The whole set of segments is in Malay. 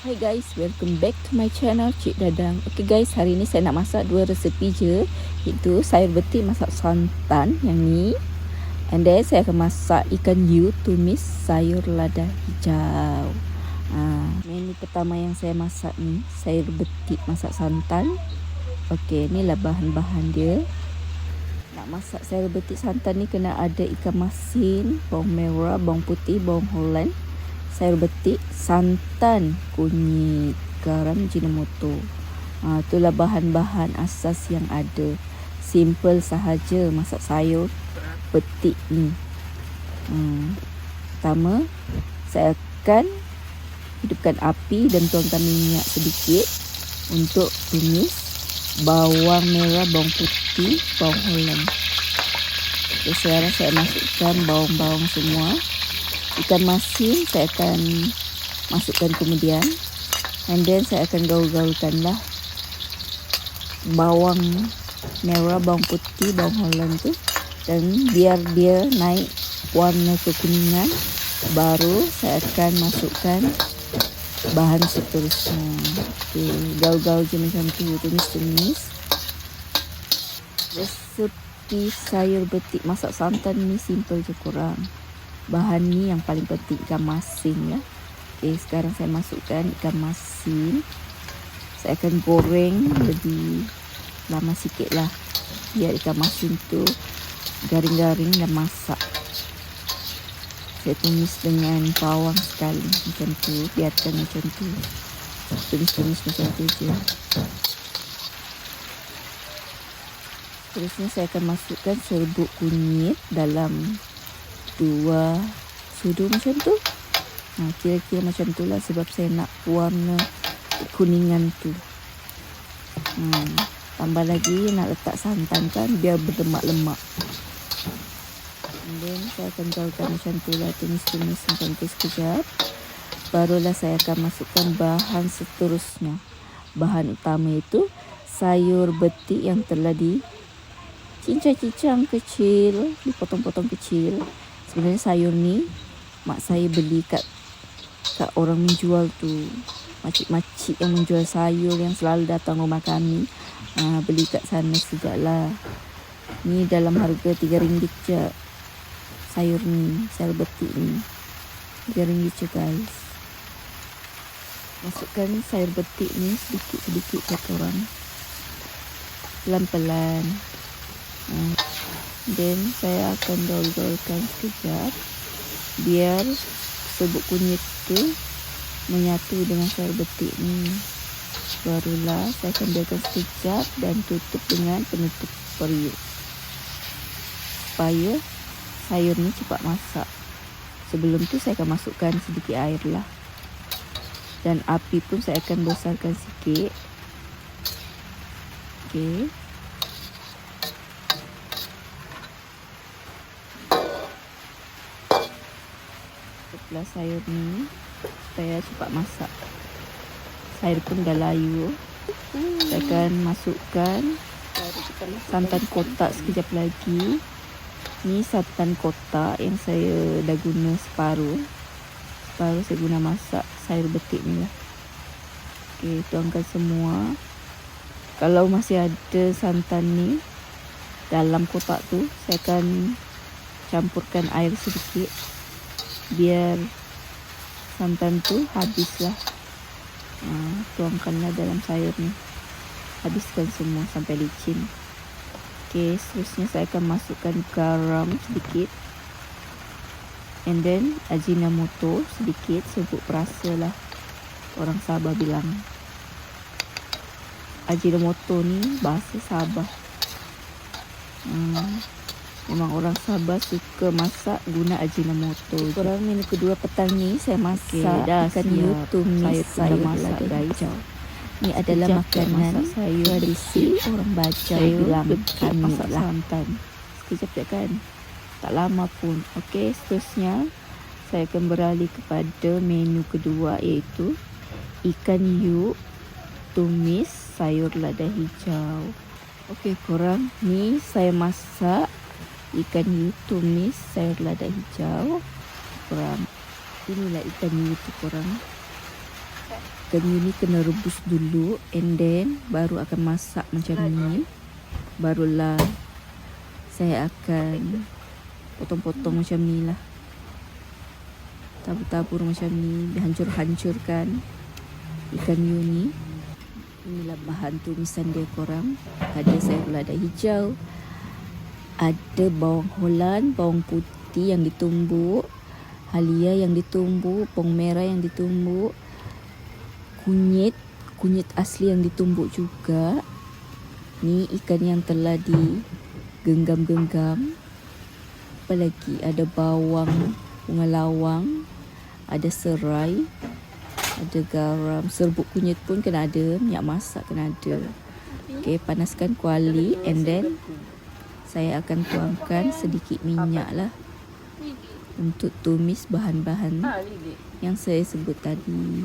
Hi guys, welcome back to my channel Cik Dadang. Okay guys, hari ni saya nak masak dua resepi je, iaitu sayur betik masak santan yang ni, and then saya akan masak ikan hiu tumis sayur lada hijau. Menu pertama yang saya masak ni sayur betik masak santan. Okay, inilah bahan-bahan dia. Nak masak sayur betik santan ni kena ada ikan masin, bawang merah, bawang putih, bawang Holland, sayur betik, santan, kunyit, garam, Ajinomoto. Itulah bahan-bahan asas yang ada. Simple sahaja masak sayur betik ni. Pertama, saya akan hidupkan api dan tuangkan minyak sedikit untuk tumis bawang merah, bawang putih, bawang Holland. Okay, sekarang saya masukkan bawang-bawang semua. Ikan masin saya akan masukkan kemudian, and then saya akan gaul-gaulkanlah bawang merah, bawang putih, bawang Holland tu, dan biar dia naik warna kekuningan, baru saya akan masukkan bahan seterusnya. Okay, gaul-gaul je macam tu, tumis-tumis. Resepi sayur betik masak santan ni simple je korang. Bahan ni yang paling penting, ikan masin ya. Okay, sekarang saya masukkan ikan masin. Saya akan goreng lebih lama sikit lah, biar ikan masin tu garing-garing dan masak. Saya tumis dengan bawang sekali macam tu, biarkan macam tu, tumis-tumis macam tu je. Terusnya saya akan masukkan serbuk kunyit dalam 2 sudu macam tu. Kira-kira macam tu lah, sebab saya nak warna kuningan tu. Tambah lagi nak letak santan kan, biar berlemak-lemak. Dan saya akan gaulkan macam tu lah, tumis-tumis macam tu sekejap. Barulah saya akan masukkan bahan seterusnya. Bahan utama itu sayur betik yang telah dicincang-cincang kecil, dipotong-potong kecil. Sebenarnya sayur ni mak saya beli kat orang menjual tu, makcik-makcik yang menjual sayur yang selalu datang rumah kami. Beli kat sana segala. Ni dalam harga RM3 je. Sayur ni, sayur betik ni RM3 je guys. Masukkan sayur betik ni sedikit-sedikit ke korang, pelan-pelan. Dan saya akan gaul-gaulkan sekejap biar serbuk kunyit tu menyatu dengan sayur betik ni. Barulah saya akan biarkan sekejap dan tutup dengan penutup periuk, supaya sayur ni cepat masak. Sebelum tu saya akan masukkan sedikit air lah, dan api pun saya akan besarkan sikit. Okay. Setelah sayur ni, supaya cepat masak, sayur pun dah layu, saya akan masukkan santan kotak sekejap lagi. Ni santan kotak yang saya dah guna separuh saya guna masak sayur betik ni lah. Okay, tuangkan semua. Kalau masih ada santan ni dalam kotak tu, saya akan campurkan air sedikit, biar santan tu habislah. Tuangkanlah dalam sayur ni, habiskan semua sampai licin. Okay, seterusnya saya akan masukkan garam sedikit, and then Ajinomoto sedikit, sebut perasa lah, orang Sabah bilang. Ajinomoto ni bahasa Sabah. Memang orang Sabah suka masak guna Ajinomoto. Korang, menu kedua petang ni saya masak ikan hiu tumis sayur lada hijau. Ni adalah makanan tradisi orang Bajau bilang kami masak lah. Santan sekejap je kan, tak lama pun. Okey, seterusnya saya akan beralih kepada menu kedua, iaitu ikan hiu tumis sayur lada hijau. Okey korang, ni saya masak ikan hiu tumis sayur lada hijau korang. Inilah ikan hiu tu korang. Ikan hiu ni kena rebus dulu, and then baru akan masak macam ni. Barulah saya akan potong-potong macam ni lah, tabur-tabur macam ni, dihancur-hancurkan ikan hiu ni. Inilah bahan tumisan dia korang. Ada sayur lada hijau, ada bawang holan, bawang putih yang ditumbuk, halia yang ditumbuk, bawang merah yang ditumbuk, kunyit asli yang ditumbuk juga. Ni ikan yang telah digenggam-genggam. Apa lagi? Ada bawang, bunga lawang, ada serai, ada garam, serbuk kunyit pun kena ada, minyak masak kena ada. Okey, panaskan kuali, and then saya akan tuangkan sedikit minyak lah untuk tumis bahan-bahan yang saya sebut tadi.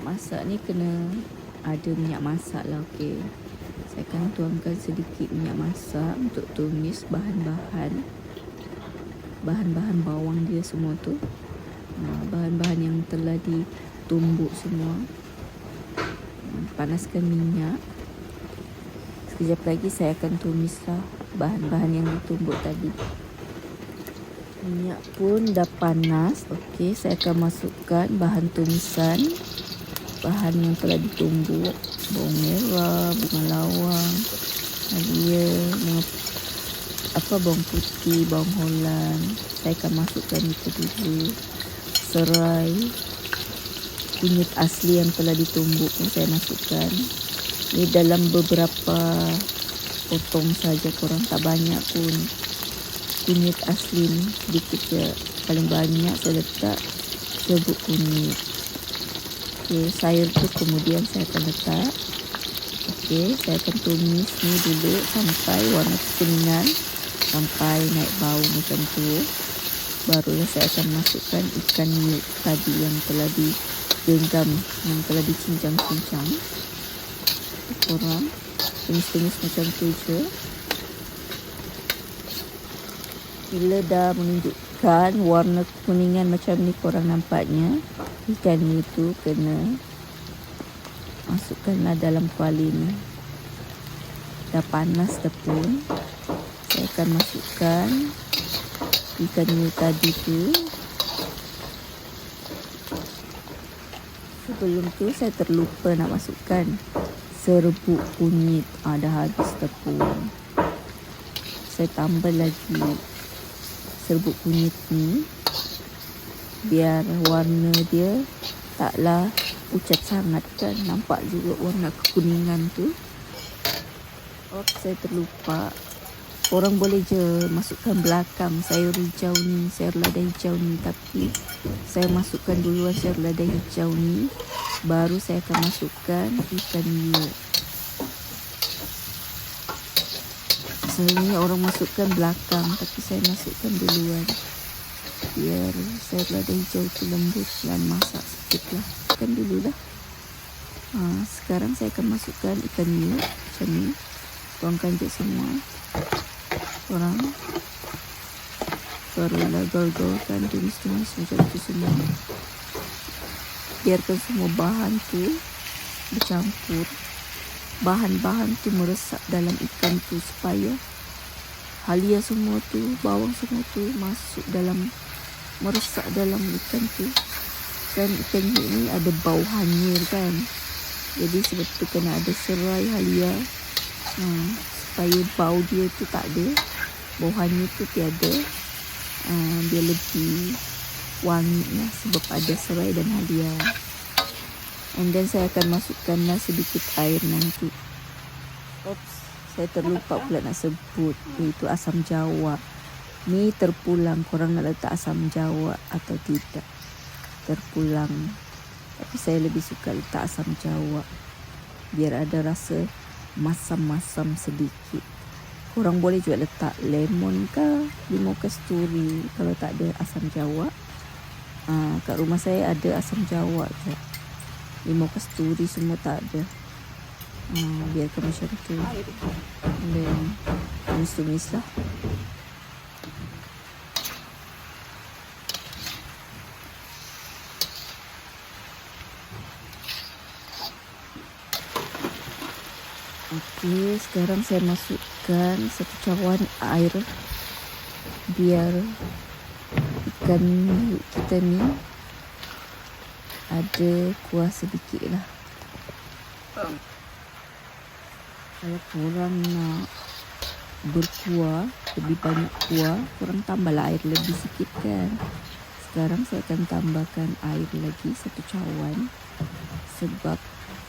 Masak ni kena ada minyak masak lah. Okey, saya akan tuangkan sedikit minyak masak untuk tumis bahan-bahan bawang dia semua tu. Bahan-bahan yang telah ditumbuk semua. Panaskan minyak. Sekejap lagi saya akan tumislah bahan-bahan yang ditumbuk tadi. Minyak pun dah panas. Okey, saya akan masukkan bahan tumisan, bahan yang telah ditumbuk, bawang merah, bunga lawang, halia, bawang putih, bawang holan. Saya akan masukkan itu dulu. Serai, kunyit asli yang telah ditumbuk pun saya masukkan. Ini dalam beberapa potong saja, korang tak banyak pun. Kunyit asli ni sedikit je, paling banyak saya letak serbuk kunyit. Okey, sayur tu kemudian saya akan letak. Okey, saya akan tumis ni dulu sampai warna kekuningan, sampai naik bau macam tu. Barulah saya akan masukkan ikan hiu tadi yang telah digenggam, yang telah dicincang-cincang. Korang tumis-tumis macam tu je. Bila dah menunjukkan warna kekuningan macam ni korang nampaknya, ikan hiu tu kena masukkanlah dalam kuali ni. Dah panas dah pun. Saya akan masukkan ikan hiu tadi tu. Sebelum tu saya terlupa nak masukkan serbuk kunyit. Dah habis dah pun. Saya tambah lagi serbuk kunyit ni biar warna dia taklah pucat sangat kan. Nampak juga warna kekuningan tu. Saya terlupa. Orang boleh je masukkan belakang sayur hijau ni, sayur lada hijau ni, tapi saya masukkan duluan sayur lada hijau ni, baru saya akan masukkan ikan hiu. Selalunya orang masukkan belakang, tapi saya masukkan duluan biar sayur lada hijau tu lembut dan masak sikit lah. Masukkan dulu lah. Sekarang saya akan masukkan ikan hiu macam ni. Tuangkan je semua. Korang barulah gol-golkan, tumis-tumis macam tu semua. Biarkan semua bahan tu bercampur. Bahan-bahan tu meresap dalam ikan tu supaya halia semua tu, bawang semua tu masuk dalam, meresap dalam ikan tu. Kan ikan hiu ni ada bau hanyir kan. Jadi sebab tu kena ada serai, halia. Supaya bau dia tu tak ada, bau hanyir tu tiada. Dia lebih wangi lah sebab ada serai dan halia. And then saya akan masukkanlah sedikit air nanti. Saya terlupa pula nak sebut, iaitu asam jawa. Ni terpulang, korang nak letak asam jawa atau tidak, terpulang. Tapi saya lebih suka letak asam jawa biar ada rasa masam-masam sedikit. Korang boleh juga letak lemon ke, limau kasturi kalau tak ada asam jawa. Kat rumah saya ada asam jawa je, limau kasturi semua tak ada. Biarkan macam tu. Dan tumis-tumis lah. Okey, sekarang saya masukkan 1 cawan air biar ikan kita ni ada kuah sedikit lah. Kalau korang nak berkuah, lebih banyak kuah, korang tambahlah air lebih sikit kan. Sekarang saya akan tambahkan air lagi 1 cawan sebab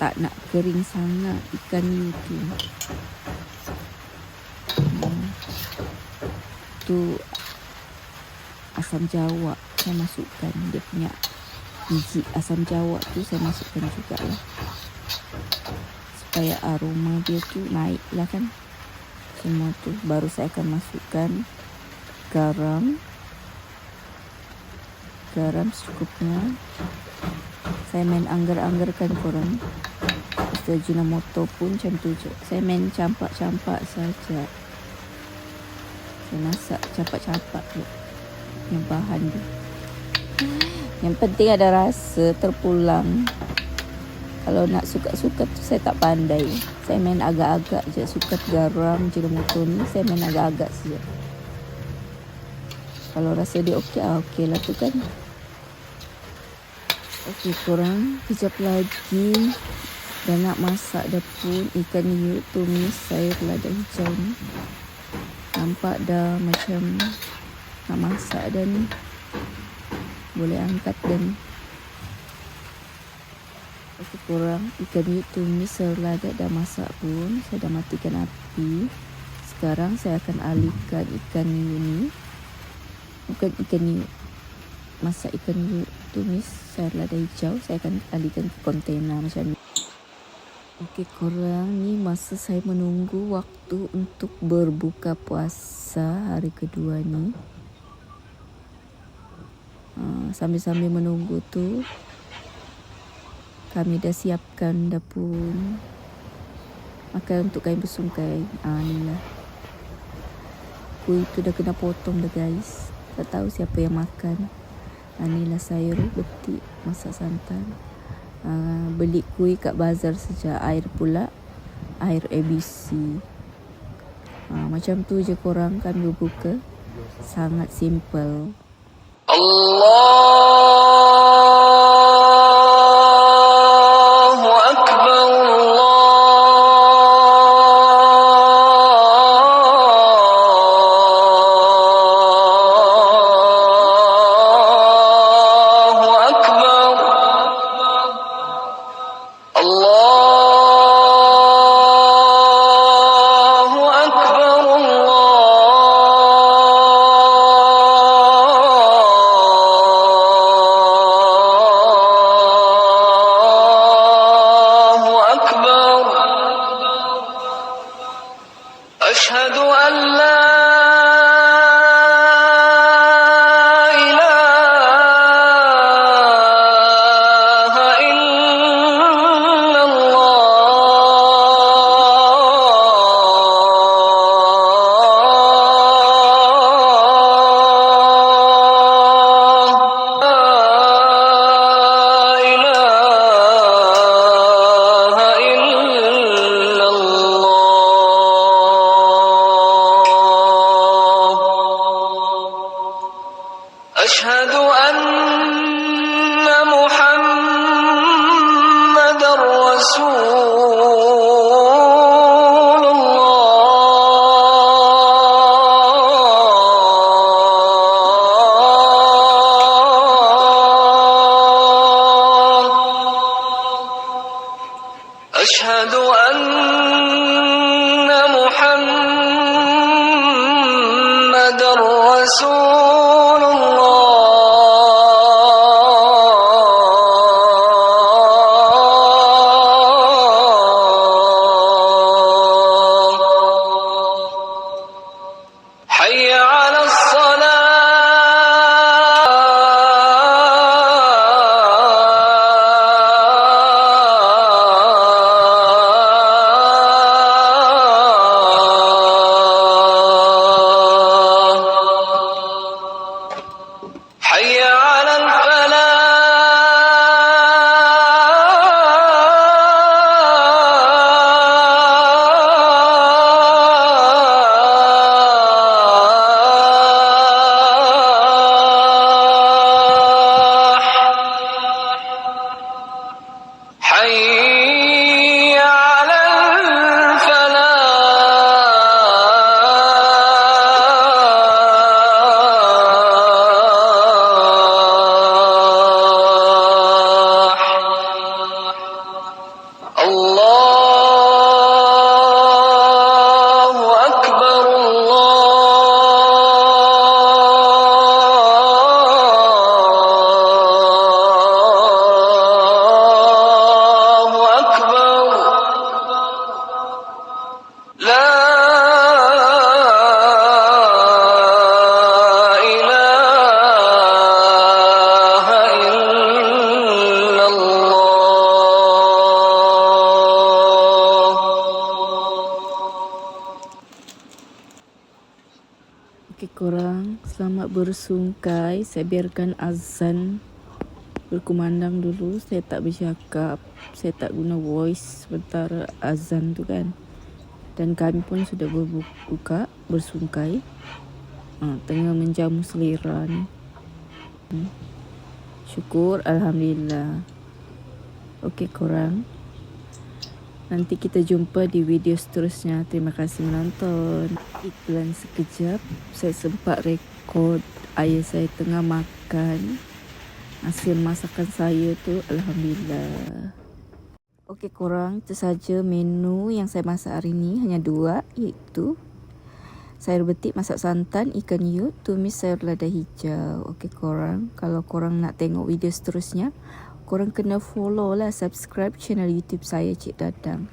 tak nak kering sangat ikan you tu. Tu asam jawa saya masukkan, dia punya biji asam jawa tu saya masukkan juga lah, supaya aroma dia tu naik lah kan. Semua tu baru saya akan masukkan garam secukupnya. Saya main anggar-anggarkan korang. Ajinomoto pun macam tu je, saya main campak-campak saja. Saya masak campak-campak tu yang bahan tu. Yang penting ada rasa terpulang. Kalau nak suka-suka tu saya tak pandai. Saya main agak-agak je. Sukat garam Ajinomoto ni saya main agak-agak saja. Kalau rasa dia okey, okey lah tu kan. Okey, korang kejap lagi dah nak masak dah pun ikan hiu tumis sayur lada hijau ni. Nampak dah macam nak masak dah ni. Boleh angkat dah ni. Okey korang, ikan hiu tumis sayur lada dah masak pun. Saya dah matikan api. Sekarang saya akan alihkan ikan hiu ni. Bukan ikan hiu, masak ikan hiu tumis sayur lada hijau. Saya akan alihkan ke kontainer macam ni. Okey korang, ni masa saya menunggu waktu untuk berbuka puasa hari kedua ni. Sambil-sambil menunggu tu, kami dah siapkan dah pun makan untuk kain bersungkai. Ni lah. Kuih tu dah kena potong dah guys. Tak tahu siapa yang makan. Ni lah sayur betik masak santan. Beli kuih kat bazar saja. Air pula air ABC. Macam tu je korang, kami berbuka. Sangat simple. Allahu Akbar, Allahu Akbar, Allahu Akbar, Allahu Akbar. Asyhadu an la ilaha أشهد أن محمد رسول الله أشهد أن محمد رسول حي على الصلاة حي على الفلاح الله أكبر الله أكبر لا إله إلا الله. Okey korang, selamat bersungkai. Saya biarkan azan berkumandang dulu. Saya tak bercakap, saya tak guna voice sementara azan tu kan. Dan kami pun sudah berbuka, bersungkai. Tengah menjamu selera ni. Syukur, Alhamdulillah. Okey korang, nanti kita jumpa di video seterusnya. Terima kasih menonton. Iklan sekejap, saya sempat rekod ayah saya tengah makan hasil masakan saya tu. Alhamdulillah. Okey korang, itu saja menu yang saya masak hari ni. Hanya 2, iaitu sayur betik masak santan, ikan yut, tumis sayur lada hijau. Okey korang, kalau korang nak tengok video seterusnya, korang kena follow lah, subscribe channel YouTube saya, Cik Dadang.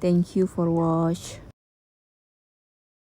Thank you for watch.